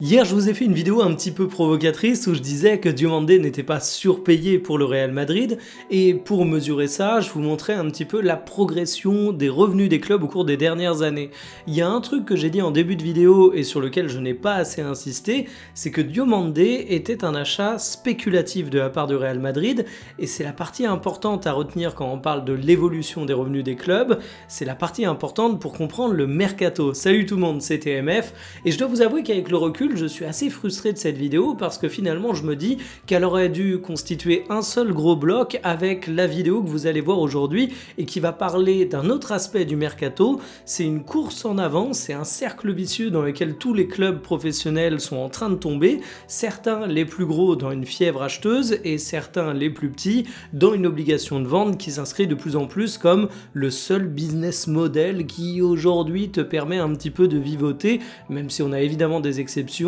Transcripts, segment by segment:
Hier, je vous ai fait une vidéo un petit peu provocatrice où je disais que Diomandé n'était pas surpayé pour le Real Madrid et pour mesurer ça, je vous montrais un petit peu la progression des revenus des clubs au cours des dernières années. Il y a un truc que j'ai dit en début de vidéo et sur lequel je n'ai pas assez insisté, c'est que Diomandé était un achat spéculatif de la part du Real Madrid et c'est la partie importante à retenir quand on parle de l'évolution des revenus des clubs, c'est la partie importante pour comprendre le mercato. Salut tout le monde, c'est TMF et je dois vous avouer qu'avec le recul, je suis assez frustré de cette vidéo parce que finalement je me dis qu'elle aurait dû constituer un seul gros bloc avec la vidéo que vous allez voir aujourd'hui et qui va parler d'un autre aspect du mercato. C'est une course en avant, c'est un cercle vicieux dans lequel tous les clubs professionnels sont en train de tomber, certains les plus gros dans une fièvre acheteuse et certains les plus petits dans une obligation de vente qui s'inscrit de plus en plus comme le seul business model qui aujourd'hui te permet un petit peu de vivoter, même si on a évidemment des exceptions.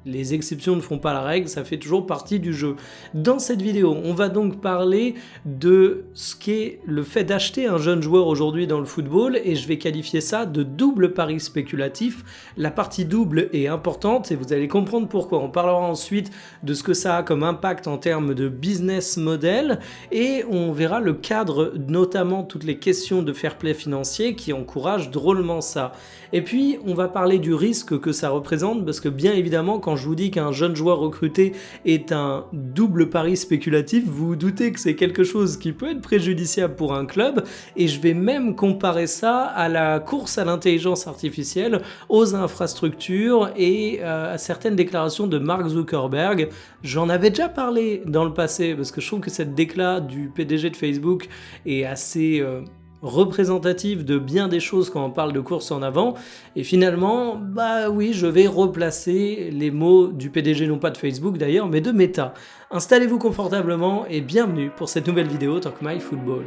Les exceptions ne font pas la règle, ça fait toujours partie du jeu. Dans cette vidéo, on va donc parler de ce qu'est le fait d'acheter un jeune joueur aujourd'hui dans le football et je vais qualifier ça de double pari spéculatif. La partie double est importante et vous allez comprendre pourquoi. On parlera ensuite de ce que ça a comme impact en termes de business model et on verra le cadre, notamment toutes les questions de fair play financier qui encouragent drôlement ça. Et puis, on va parler du risque que ça représente parce que bien évidemment, quand je vous dis qu'un jeune joueur recruté est un double pari spéculatif, vous vous doutez que c'est quelque chose qui peut être préjudiciable pour un club et je vais même comparer ça à la course à l'intelligence artificielle, aux infrastructures et à certaines déclarations de Mark Zuckerberg. J'en avais déjà parlé dans le passé parce que je trouve que cette décla du PDG de Facebook est assez représentative de bien des choses quand on parle de course en avant et finalement bah oui, je vais replacer les mots du PDG, non pas de Facebook d'ailleurs mais de Meta. Installez-vous confortablement et bienvenue pour cette nouvelle vidéo Talk My Football.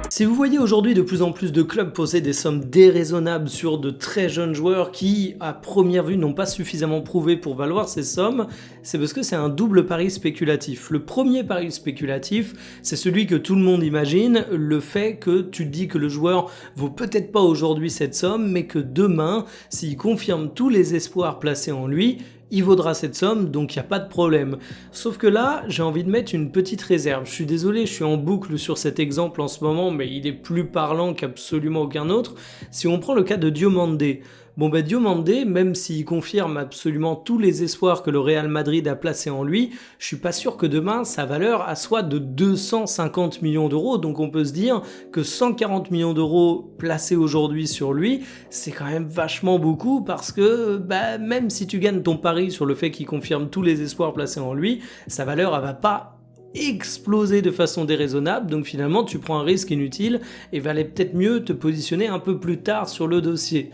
Si vous voyez aujourd'hui de plus en plus de clubs poser des sommes déraisonnables sur de très jeunes joueurs qui, à première vue, n'ont pas suffisamment prouvé pour valoir ces sommes, c'est parce que c'est un double pari spéculatif. Le premier pari spéculatif, c'est celui que tout le monde imagine, le fait que tu te dis que le joueur vaut peut-être pas aujourd'hui cette somme, mais que demain, s'il confirme tous les espoirs placés en lui, il vaudra cette somme, donc il n'y a pas de problème. Sauf que là, j'ai envie de mettre une petite réserve. Je suis désolé, je suis en boucle sur cet exemple en ce moment, mais il est plus parlant qu'absolument aucun autre. Si on prend le cas de Diomandé, Diomandé, même s'il confirme absolument tous les espoirs que le Real Madrid a placés en lui, je suis pas sûr que demain sa valeur soit de 250 millions d'euros. Donc on peut se dire que 140 millions d'euros placés aujourd'hui sur lui, c'est quand même vachement beaucoup parce que même si tu gagnes ton pari sur le fait qu'il confirme tous les espoirs placés en lui, sa valeur elle va pas exploser de façon déraisonnable, donc finalement tu prends un risque inutile et valait peut-être mieux te positionner un peu plus tard sur le dossier.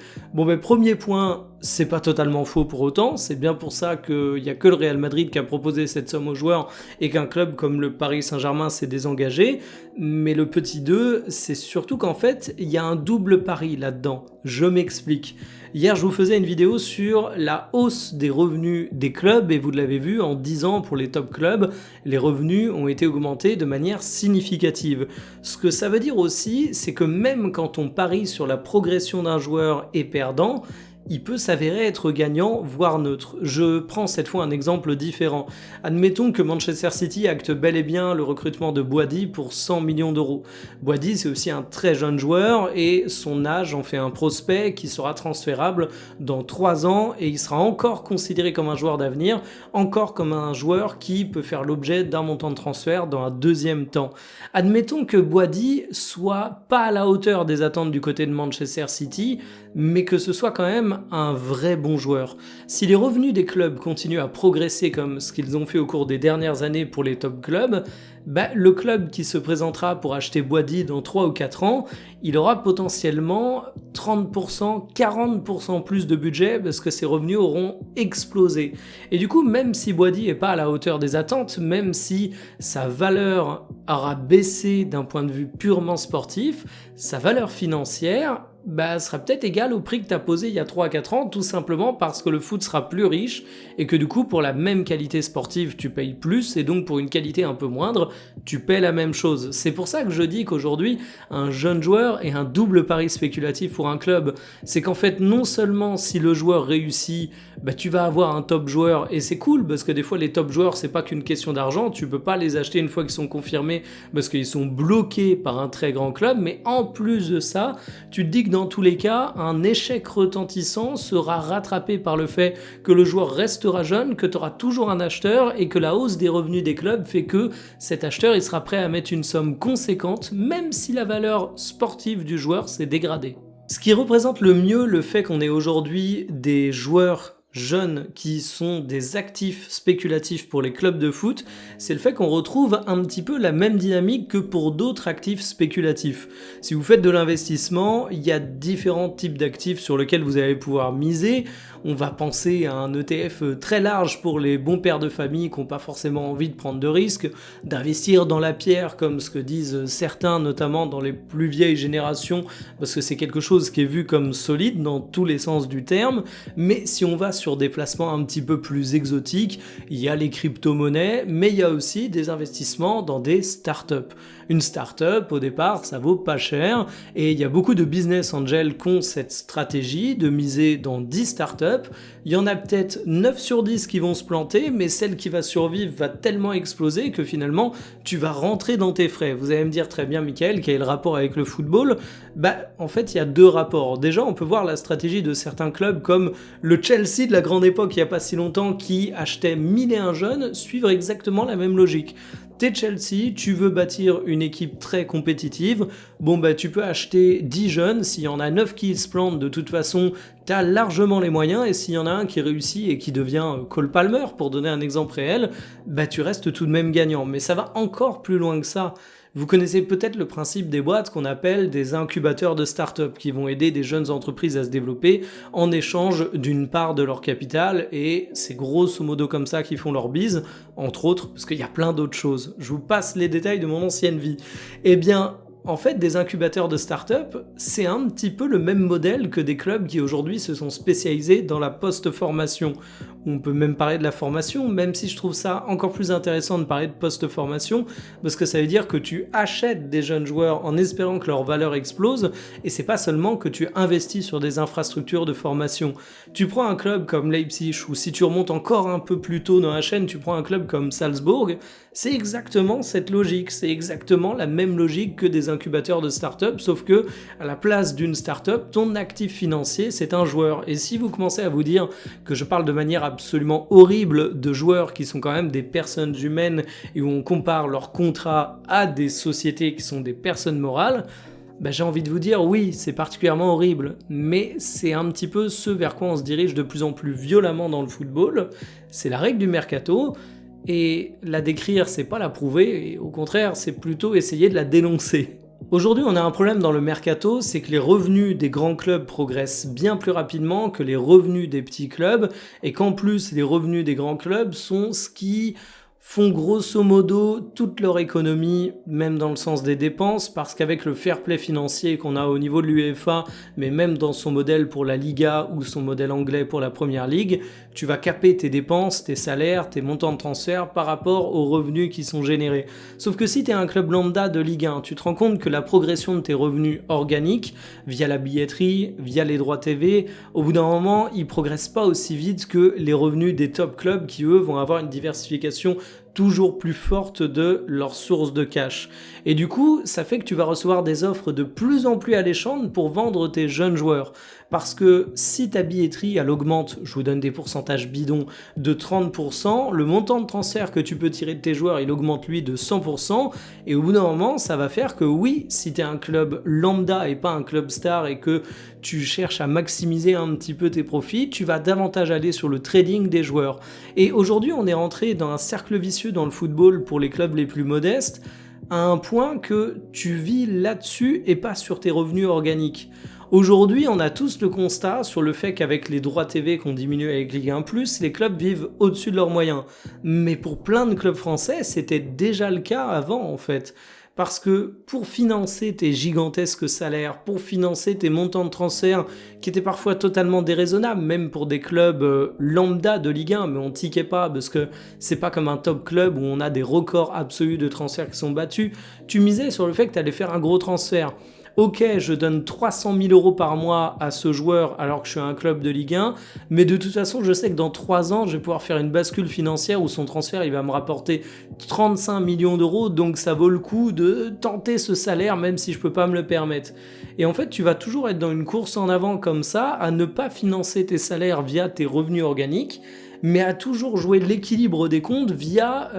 Premier point, c'est pas totalement faux pour autant, c'est bien pour ça qu'il n'y a que le Real Madrid qui a proposé cette somme aux joueurs et qu'un club comme le Paris Saint-Germain s'est désengagé, mais le petit 2, c'est surtout qu'en fait, il y a un double pari là-dedans. Je m'explique. Hier, je vous faisais une vidéo sur la hausse des revenus des clubs et vous l'avez vu, en 10 ans pour les top clubs, les revenus ont été augmentés de manière significative. Ce que ça veut dire aussi, c'est que même quand on parie sur la progression d'un joueur et perdant, il peut s'avérer être gagnant, voire neutre. Je prends cette fois un exemple différent. Admettons que Manchester City acte bel et bien le recrutement de Boady pour 100 millions d'euros. Boady, c'est aussi un très jeune joueur et son âge en fait un prospect qui sera transférable dans 3 ans et il sera encore considéré comme un joueur d'avenir, encore comme un joueur qui peut faire l'objet d'un montant de transfert dans un deuxième temps. Admettons que Boady soit pas à la hauteur des attentes du côté de Manchester City, mais que ce soit quand même un vrai bon joueur. Si les revenus des clubs continuent à progresser comme ce qu'ils ont fait au cours des dernières années pour les top clubs, le club qui se présentera pour acheter Boady dans 3 ou 4 ans, il aura potentiellement 30%, 40% plus de budget parce que ses revenus auront explosé. Et du coup, même si Boady n'est pas à la hauteur des attentes, même si sa valeur aura baissé d'un point de vue purement sportif, sa valeur financière, bah, sera peut-être égal au prix que tu as posé il y a 3 à 4 ans, tout simplement parce que le foot sera plus riche et que du coup, pour la même qualité sportive, tu payes plus et donc pour une qualité un peu moindre, tu paies la même chose. C'est pour ça que je dis qu'aujourd'hui, un jeune joueur est un double pari spéculatif pour un club. C'est qu'en fait, non seulement si le joueur réussit, bah, tu vas avoir un top joueur et c'est cool parce que des fois, les top joueurs, c'est pas qu'une question d'argent, tu peux pas les acheter une fois qu'ils sont confirmés parce qu'ils sont bloqués par un très grand club, mais en plus de ça, tu te dis que dans tous les cas, un échec retentissant sera rattrapé par le fait que le joueur restera jeune, que tu auras toujours un acheteur et que la hausse des revenus des clubs fait que cet acheteur il sera prêt à mettre une somme conséquente même si la valeur sportive du joueur s'est dégradée. Ce qui représente le mieux le fait qu'on ait aujourd'hui des joueurs jeunes qui sont des actifs spéculatifs pour les clubs de foot, c'est le fait qu'on retrouve un petit peu la même dynamique que pour d'autres actifs spéculatifs. Si vous faites de l'investissement, il y a différents types d'actifs sur lesquels vous allez pouvoir miser. On va penser à un ETF très large pour les bons pères de famille qui n'ont pas forcément envie de prendre de risques, d'investir dans la pierre comme ce que disent certains, notamment dans les plus vieilles générations, parce que c'est quelque chose qui est vu comme solide dans tous les sens du terme. Mais si on va sur des placements un petit peu plus exotiques, il y a les crypto-monnaies, mais il y a aussi des investissements dans des startups. Une startup, au départ, ça vaut pas cher, et il y a beaucoup de business angels qui ont cette stratégie de miser dans 10 startups. Il y en a peut-être 9 sur 10 qui vont se planter, mais celle qui va survivre va tellement exploser que finalement, tu vas rentrer dans tes frais. Vous allez me dire très bien, Michael, quel est le rapport avec le football? Bah, en fait, il y a deux rapports. Déjà, on peut voir la stratégie de certains clubs comme le Chelsea de la grande époque, il n'y a pas si longtemps, qui achetait 1001 jeunes, suivre exactement la même logique. T'es Chelsea, tu veux bâtir une équipe très compétitive, bon bah tu peux acheter 10 jeunes, s'il y en a 9 qui se plantent, de toute façon, t'as largement les moyens, et s'il y en a un qui réussit et qui devient Cole Palmer, pour donner un exemple réel, bah tu restes tout de même gagnant. Mais ça va encore plus loin que ça. Vous connaissez peut-être le principe des boîtes qu'on appelle des incubateurs de start-up qui vont aider des jeunes entreprises à se développer en échange d'une part de leur capital, et c'est grosso modo comme ça qu'ils font leur bise, entre autres, parce qu'il y a plein d'autres choses. Je vous passe les détails de mon ancienne vie. Eh bien, en fait, des incubateurs de start-up, c'est un petit peu le même modèle que des clubs qui aujourd'hui se sont spécialisés dans la post-formation. On peut même parler de la formation, même si je trouve ça encore plus intéressant de parler de post-formation, parce que ça veut dire que tu achètes des jeunes joueurs en espérant que leur valeur explose, et c'est pas seulement que tu investis sur des infrastructures de formation. Tu prends un club comme Leipzig, ou si tu remontes encore un peu plus tôt dans la chaîne, tu prends un club comme Salzbourg, c'est exactement cette logique, c'est exactement la même logique que des incubateurs de start-up, sauf que à la place d'une start-up, ton actif financier, c'est un joueur. Et si vous commencez à vous dire que je parle de manière absolument horrible de joueurs qui sont quand même des personnes humaines et où on compare leurs contrats à des sociétés qui sont des personnes morales, bah j'ai envie de vous dire oui, c'est particulièrement horrible, mais c'est un petit peu ce vers quoi on se dirige de plus en plus violemment dans le football. C'est la règle du mercato. Et la décrire, c'est pas la prouver, et au contraire, c'est plutôt essayer de la dénoncer. Aujourd'hui, on a un problème dans le mercato, c'est que les revenus des grands clubs progressent bien plus rapidement que les revenus des petits clubs, et qu'en plus, les revenus des grands clubs sont ce qui font grosso modo toute leur économie, même dans le sens des dépenses, parce qu'avec le fair play financier qu'on a au niveau de l'UEFA, mais même dans son modèle pour la Liga ou son modèle anglais pour la Première Ligue, tu vas caper tes dépenses, tes salaires, tes montants de transfert par rapport aux revenus qui sont générés. Sauf que si tu es un club lambda de Ligue 1, tu te rends compte que la progression de tes revenus organiques, via la billetterie, via les droits TV, au bout d'un moment, ils progressent pas aussi vite que les revenus des top clubs qui, eux, vont avoir une diversification toujours plus forte de leurs sources de cash. Et du coup, ça fait que tu vas recevoir des offres de plus en plus alléchantes pour vendre tes jeunes joueurs. Parce que si ta billetterie, elle augmente, je vous donne des pourcentages bidons, de 30%, le montant de transfert que tu peux tirer de tes joueurs, il augmente lui de 100%, et au bout d'un moment, ça va faire que oui, si tu es un club lambda et pas un club star et que tu cherches à maximiser un petit peu tes profits, tu vas davantage aller sur le trading des joueurs. Et aujourd'hui, on est rentré dans un cercle vicieux dans le football pour les clubs les plus modestes, à un point que tu vis là-dessus et pas sur tes revenus organiques. Aujourd'hui, on a tous le constat sur le fait qu'avec les droits TV qu'on diminue avec Ligue 1+, les clubs vivent au-dessus de leurs moyens. Mais pour plein de clubs français, c'était déjà le cas avant en fait. Parce que pour financer tes gigantesques salaires, pour financer tes montants de transfert qui étaient parfois totalement déraisonnables, même pour des clubs lambda de Ligue 1, mais on tiquait pas parce que c'est pas comme un top club où on a des records absolus de transferts qui sont battus. Tu misais sur le fait que tu allais faire un gros transfert. Ok, je donne 300 000 € par mois à ce joueur alors que je suis un club de Ligue 1, mais de toute façon, je sais que dans 3 ans, je vais pouvoir faire une bascule financière où son transfert, il va me rapporter 35 millions d'euros, donc ça vaut le coup de tenter ce salaire même si je peux pas me le permettre. Et en fait, tu vas toujours être dans une course en avant comme ça, à ne pas financer tes salaires via tes revenus organiques, mais à toujours jouer l'équilibre des comptes via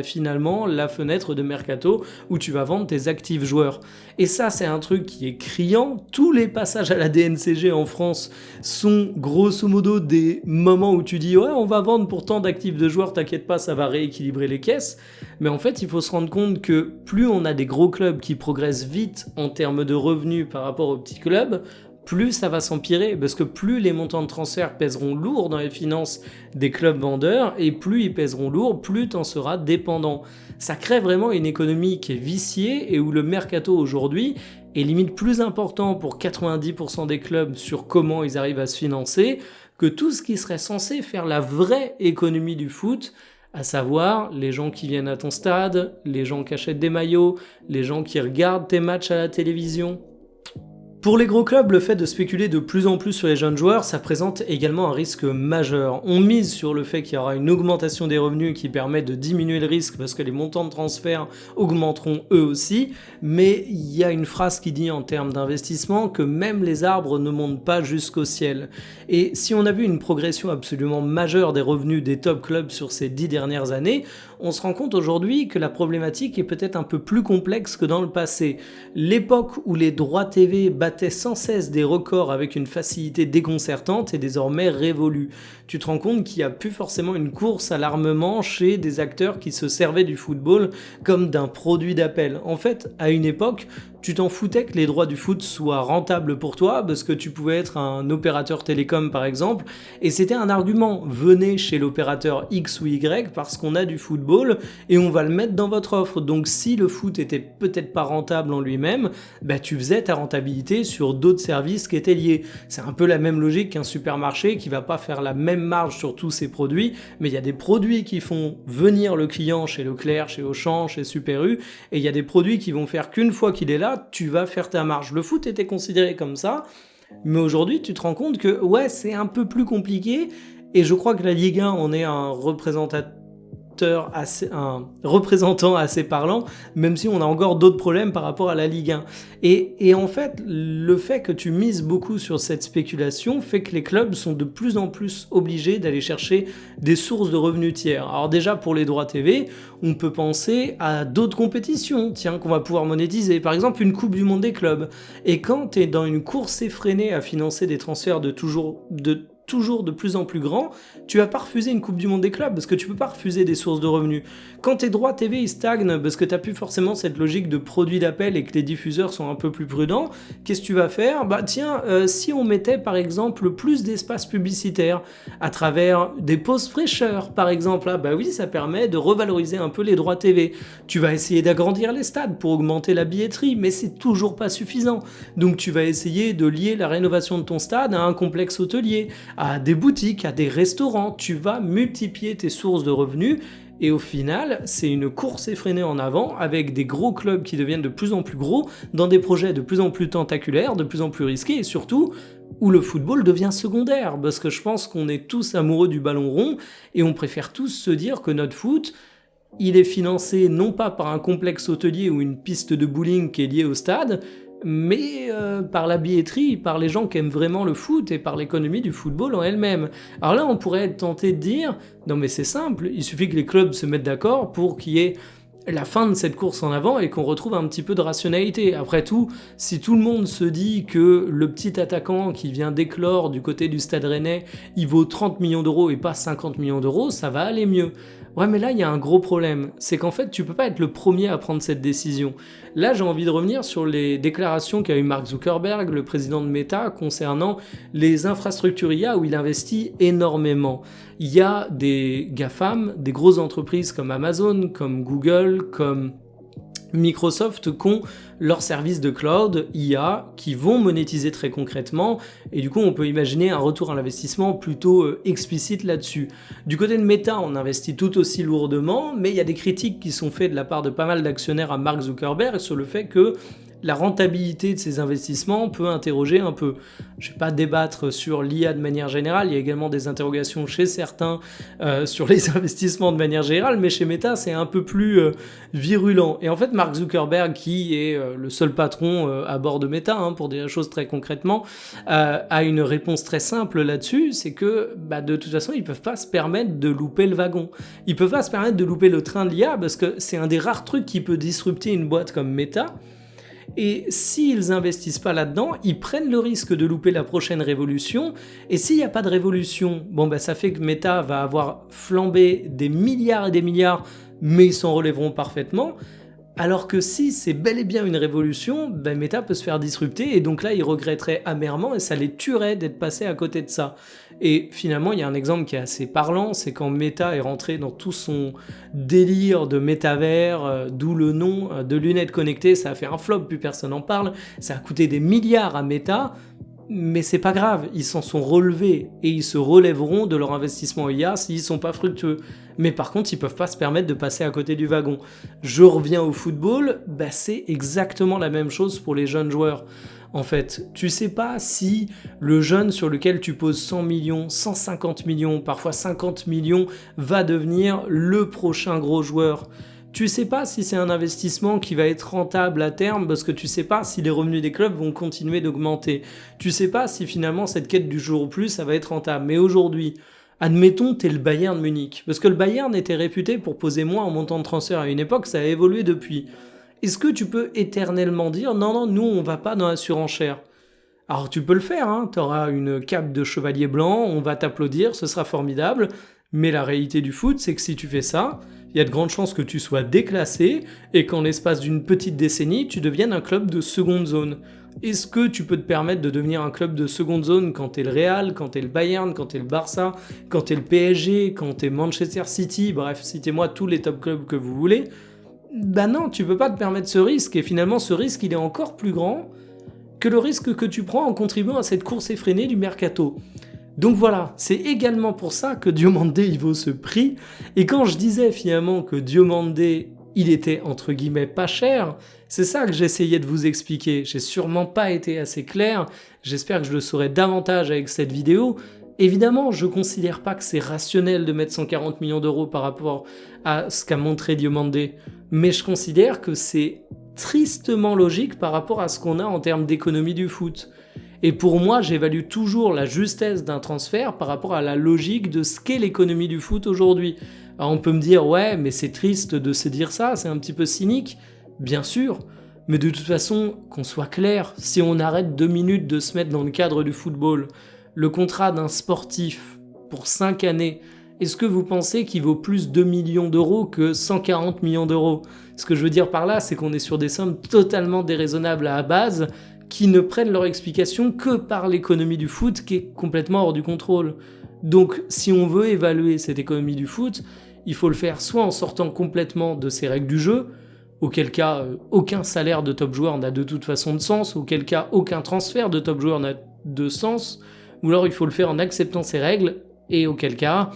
finalement la fenêtre de mercato où tu vas vendre tes actifs joueurs. Et ça, c'est un truc qui est criant. Tous les passages à la DNCG en France sont grosso modo des moments où tu dis ouais, on va vendre pour tant d'actifs de joueurs, t'inquiète pas, ça va rééquilibrer les caisses. Mais en fait, il faut se rendre compte que plus on a des gros clubs qui progressent vite en termes de revenus par rapport aux petits clubs, plus ça va s'empirer, parce que plus les montants de transfert pèseront lourd dans les finances des clubs vendeurs, et plus ils pèseront lourd, plus t'en seras dépendant. Ça crée vraiment une économie qui est viciée, et où le mercato aujourd'hui est limite plus important pour 90% des clubs sur comment ils arrivent à se financer, que tout ce qui serait censé faire la vraie économie du foot, à savoir les gens qui viennent à ton stade, les gens qui achètent des maillots, les gens qui regardent tes matchs à la télévision. Pour les gros clubs, le fait de spéculer de plus en plus sur les jeunes joueurs, ça présente également un risque majeur. On mise sur le fait qu'il y aura une augmentation des revenus qui permet de diminuer le risque parce que les montants de transfert augmenteront eux aussi, mais il y a une phrase qui dit en termes d'investissement que même les arbres ne montent pas jusqu'au ciel. Et si on a vu une progression absolument majeure des revenus des top clubs sur ces 10 dernières années, on se rend compte aujourd'hui que la problématique est peut-être un peu plus complexe que dans le passé. L'époque où les droits TV battaient sans cesse des records avec une facilité déconcertante est désormais révolue. Tu te rends compte qu'il n'y a plus forcément une course à l'armement chez des acteurs qui se servaient du football comme d'un produit d'appel. En fait, à une époque, tu t'en foutais que les droits du foot soient rentables pour toi parce que tu pouvais être un opérateur télécom par exemple, et c'était un argument. Venez chez l'opérateur X ou Y parce qu'on a du football et on va le mettre dans votre offre. Donc si le foot était peut-être pas rentable en lui-même, tu faisais ta rentabilité sur d'autres services qui étaient liés. C'est un peu la même logique qu'un supermarché qui va pas faire la même marge sur tous ses produits, mais il y a des produits qui font venir le client chez Leclerc, chez Auchan, chez Super U, et il y a des produits qui vont faire qu'une fois qu'il est là, tu vas faire ta marge. Le foot était considéré comme ça, mais aujourd'hui tu te rends compte que ouais, c'est un peu plus compliqué, et je crois que la Ligue 1 en est un représentant assez parlant, même si on a encore d'autres problèmes par rapport à la Ligue 1. Et en fait, le fait que tu mises beaucoup sur cette spéculation fait que les clubs sont de plus en plus obligés d'aller chercher des sources de revenus tiers. Alors déjà, pour les droits TV, on peut penser à d'autres compétitions, qu'on va pouvoir monétiser. Par exemple, une Coupe du Monde des clubs. Et quand tu es dans une course effrénée à financer des transferts de toujours de plus en plus grand, tu vas pas refuser une Coupe du Monde des clubs parce que tu peux pas refuser des sources de revenus. Quand tes droits TV ils stagnent parce que t'as plus forcément cette logique de produit d'appel et que les diffuseurs sont un peu plus prudents, qu'est-ce que tu vas faire ? Si on mettait par exemple plus d'espace publicitaire à travers des pauses fraîcheurs par exemple, oui, ça permet de revaloriser un peu les droits TV. Tu vas essayer d'agrandir les stades pour augmenter la billetterie, mais c'est toujours pas suffisant. Donc tu vas essayer de lier la rénovation de ton stade à un complexe hôtelier, à des boutiques, à des restaurants. Tu vas multiplier tes sources de revenus et au final, c'est une course effrénée en avant avec des gros clubs qui deviennent de plus en plus gros dans des projets de plus en plus tentaculaires, de plus en plus risqués et surtout où le football devient secondaire parce que je pense qu'on est tous amoureux du ballon rond et on préfère tous se dire que notre foot, il est financé non pas par un complexe hôtelier ou une piste de bowling qui est liée au stade, mais par la billetterie, par les gens qui aiment vraiment le foot et par l'économie du football en elle-même. Alors là, on pourrait être tenté de dire, non mais c'est simple, il suffit que les clubs se mettent d'accord pour qu'il y ait la fin de cette course en avant et qu'on retrouve un petit peu de rationalité. Après tout, si tout le monde se dit que le petit attaquant qui vient d'éclore du côté du Stade Rennais, il vaut 30 millions d'euros et pas 50 millions d'euros, ça va aller mieux. Ouais, mais là, il y a un gros problème. C'est qu'en fait, tu peux pas être le premier à prendre cette décision. Là, j'ai envie de revenir sur les déclarations qu'a eu Mark Zuckerberg, le président de Meta, concernant les infrastructures IA où il investit énormément. Il y a des GAFAM, des grosses entreprises comme Amazon, comme Google, comme Microsoft qu'ont leurs services de cloud IA qui vont monétiser très concrètement et du coup on peut imaginer un retour à l'investissement plutôt explicite là-dessus. Du côté de Meta, on investit tout aussi lourdement, mais il y a des critiques qui sont faites de la part de pas mal d'actionnaires à Mark Zuckerberg sur le fait que la rentabilité de ces investissements peut interroger un peu. Je ne vais pas débattre sur l'IA de manière générale, il y a également des interrogations chez certains sur les investissements de manière générale, mais chez Meta c'est un peu plus virulent. Et en fait Mark Zuckerberg, qui est le seul patron à bord de Meta, pour dire les choses très concrètement, a une réponse très simple là-dessus, c'est que de toute façon ils ne peuvent pas se permettre de louper le wagon. Ils ne peuvent pas se permettre de louper le train de l'IA parce que c'est un des rares trucs qui peut disrupter une boîte comme Meta. Et s'ils investissent pas là-dedans, ils prennent le risque de louper la prochaine révolution. Et s'il n'y a pas de révolution, ça fait que Meta va avoir flambé des milliards et des milliards, mais ils s'en relèveront parfaitement. Alors que si c'est bel et bien une révolution, Meta peut se faire disrupter et donc là ils regretteraient amèrement et ça les tuerait d'être passés à côté de ça. Et finalement il y a un exemple qui est assez parlant, c'est quand Meta est rentré dans tout son délire de métavers, d'où le nom de lunettes connectées, ça a fait un flop, plus personne n'en parle, ça a coûté des milliards à Meta. Mais c'est pas grave, ils s'en sont relevés et ils se relèveront de leur investissement IA s'ils sont pas fructueux. Mais par contre, ils peuvent pas se permettre de passer à côté du wagon. Je reviens au football, c'est exactement la même chose pour les jeunes joueurs. En fait, tu sais pas si le jeune sur lequel tu poses 100 millions, 150 millions, parfois 50 millions, va devenir le prochain gros joueur. Tu sais pas si c'est un investissement qui va être rentable à terme parce que tu sais pas si les revenus des clubs vont continuer d'augmenter. Tu sais pas si finalement cette quête du jour au plus ça va être rentable. Mais aujourd'hui, admettons t'es le Bayern Munich. Parce que le Bayern était réputé pour poser moins en montant de transfert à une époque, ça a évolué depuis. Est-ce que tu peux éternellement dire non, nous on va pas dans la surenchère? Alors tu peux le faire, t'auras une cape de chevalier blanc, on va t'applaudir, ce sera formidable. Mais la réalité du foot, c'est que si tu fais ça, il y a de grandes chances que tu sois déclassé et qu'en l'espace d'une petite décennie, tu deviennes un club de seconde zone. Est-ce que tu peux te permettre de devenir un club de seconde zone quand t'es le Real, quand t'es le Bayern, quand t'es le Barça, quand t'es le PSG, quand t'es Manchester City, bref, citez-moi tous les top clubs que vous voulez? Non, tu peux pas te permettre ce risque et finalement ce risque il est encore plus grand que le risque que tu prends en contribuant à cette course effrénée du mercato. Donc voilà, c'est également pour ça que Diomande il vaut ce prix. Et quand je disais finalement que Diomande il était entre guillemets pas cher, c'est ça que j'essayais de vous expliquer. J'ai sûrement pas été assez clair, j'espère que je le saurai davantage avec cette vidéo. Évidemment, je considère pas que c'est rationnel de mettre 140 millions d'euros par rapport à ce qu'a montré Diomande, mais je considère que c'est tristement logique par rapport à ce qu'on a en termes d'économie du foot. Et pour moi, j'évalue toujours la justesse d'un transfert par rapport à la logique de ce qu'est l'économie du foot aujourd'hui. Alors on peut me dire, ouais, mais c'est triste de se dire ça, c'est un petit peu cynique. Bien sûr, mais de toute façon, qu'on soit clair, si on arrête 2 minutes de se mettre dans le cadre du football, le contrat d'un sportif pour 5 années, est-ce que vous pensez qu'il vaut plus 2 millions d'euros que 140 millions d'euros? Ce que je veux dire par là, c'est qu'on est sur des sommes totalement déraisonnables à la base, qui ne prennent leur explication que par l'économie du foot qui est complètement hors du contrôle. Donc si on veut évaluer cette économie du foot, il faut le faire soit en sortant complètement de ces règles du jeu, auquel cas aucun salaire de top joueur n'a de toute façon de sens, auquel cas aucun transfert de top joueur n'a de sens, ou alors il faut le faire en acceptant ces règles, et auquel cas,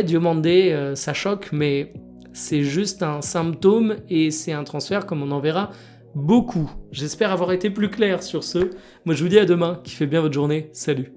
Diomande, ça choque, mais c'est juste un symptôme et c'est un transfert comme on en verra beaucoup. J'espère avoir été plus clair sur ce. Moi je vous dis à demain, kiffez bien votre journée, salut.